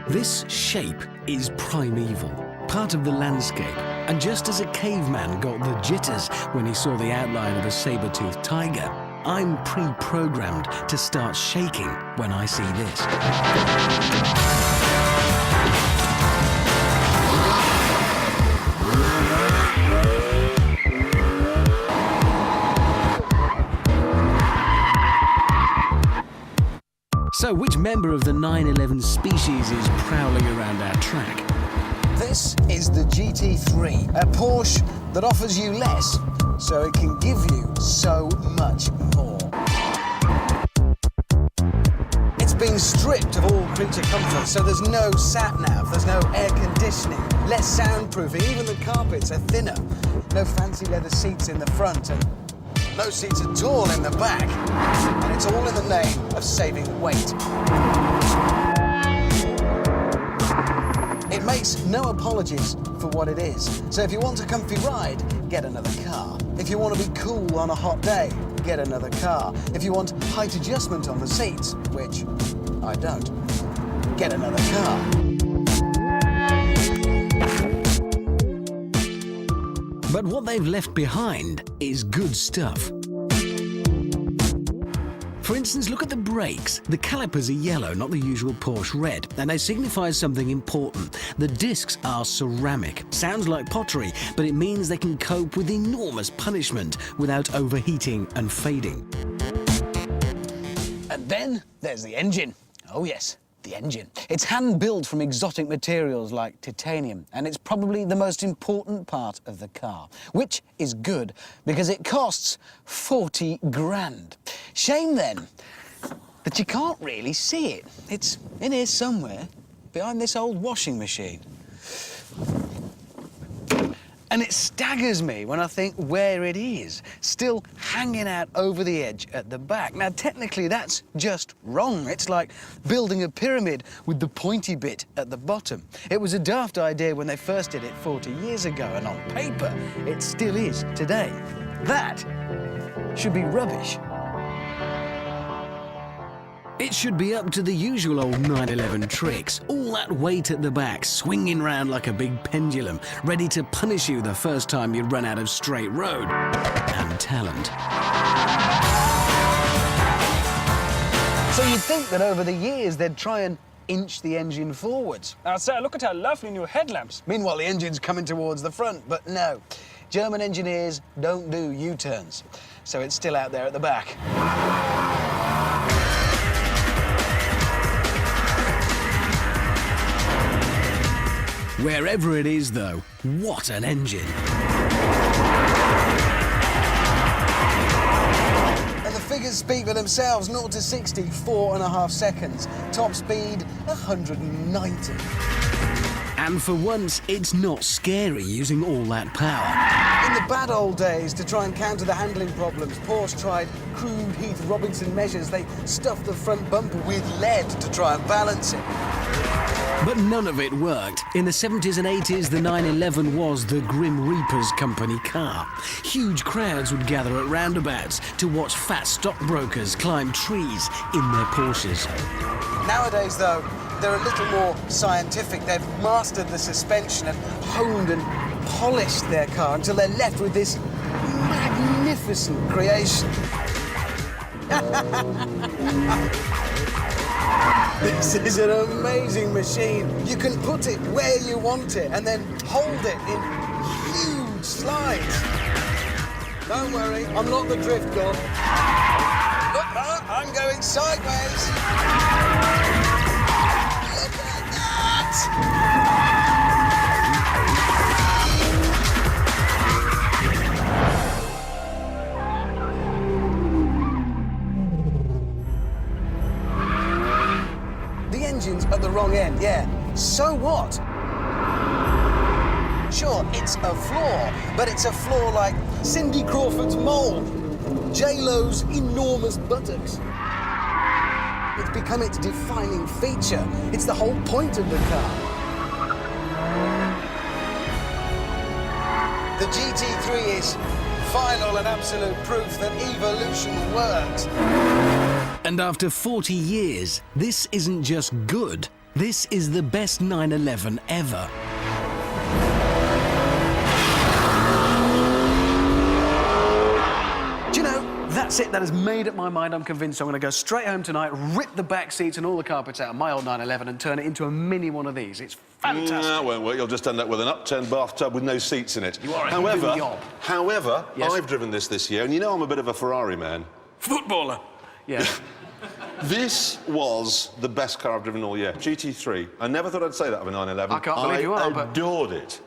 This shape is primeval, part of the landscape, and just as a caveman got the jitters when he saw the outline of a saber-toothed tiger, I'm pre-programmed to start shaking when I see this. So which member of the 911 species is prowling around our track? This is the GT3, a Porsche that offers you less, so it can give you so much more. It's been stripped of all creature comfort, so there's no sat-nav, there's no air conditioning, less soundproofing, even the carpets are thinner. No fancy leather seats in the front, and no seats at all in the back. And it's all in the name of saving weight. It makes no apologies for what it is. So if you want a comfy ride, get another car. If you want to be cool on a hot day, get another car. If you want height adjustment on the seats, which I don't, get another car. But what they've left behind is good stuff. For instance, look at the brakes. The calipers are yellow, not the usual Porsche red, and they signify something important. The discs are ceramic. Sounds like pottery, but it means they can cope with enormous punishment without overheating and fading. And then there's the engine. Oh yes, the engine. It's hand-built from exotic materials like titanium, and it's probably the most important part of the car, which is good because it costs 40 grand. Shame then that you can't really see it. It's in here somewhere, behind this old washing machine. And it staggers me when I think where it is, still hanging out over the edge at the back. Now, technically, that's just wrong. It's like building a pyramid with the pointy bit at the bottom. It was a daft idea when they first did it 40 years ago, and on paper, it still is today. That should be rubbish. It should be up to the usual old 911 tricks. All that weight at the back, swinging round like a big pendulum, ready to punish you the first time you run out of straight road. And talent. So you'd think that over the years they'd try and inch the engine forwards. Now, sir, look at our lovely new headlamps. Meanwhile, the engine's coming towards the front, but no. German engineers don't do U-turns, so it's still out there at the back. Wherever it is, though, what an engine. And the figures speak for themselves. 0 to 60, 4.5 seconds. Top speed, 190. And for once, it's not scary using all that power. In the bad old days, to try and counter the handling problems, Porsche tried crude Heath Robinson measures. They stuffed the front bumper with lead to try and balance it. But none of it worked. In the 70s and 80s, the 911 was the Grim Reaper's company car. Huge crowds would gather at roundabouts to watch fat stockbrokers climb trees in their Porsches. Nowadays, though, they're a little more scientific. They've mastered the suspension and honed and polished their car until they're left with this magnificent creation. This is an amazing machine. You can put it where you want it and then hold it in huge slides. Don't worry, I'm not the drift god. Look, I'm going sideways. Look at that! The engine's at the wrong end, yeah. So what? Sure, it's a flaw, but it's a flaw like Cindy Crawford's mole, J-Lo's enormous buttocks. It's become its defining feature. It's the whole point of the car. The GT3 is final and absolute proof that evolution works. And after 40 years, this isn't just good, This is the best 911 ever. Do you know, that's it. That has made up my mind. I'm convinced I'm going to go straight home tonight, rip the back seats and all the carpets out of my old 911 and turn it into a mini one of these. It's fantastic. No, it won't work. You'll just end up with an upturned bathtub with no seats in it. You are a However, yob. Yes. I've driven this year, and you know I'm a bit of a Ferrari man. Footballer. Yeah. This was the best car I've driven all year. GT3. I never thought I'd say that of a 911. I can't believe you are, I but... adored it.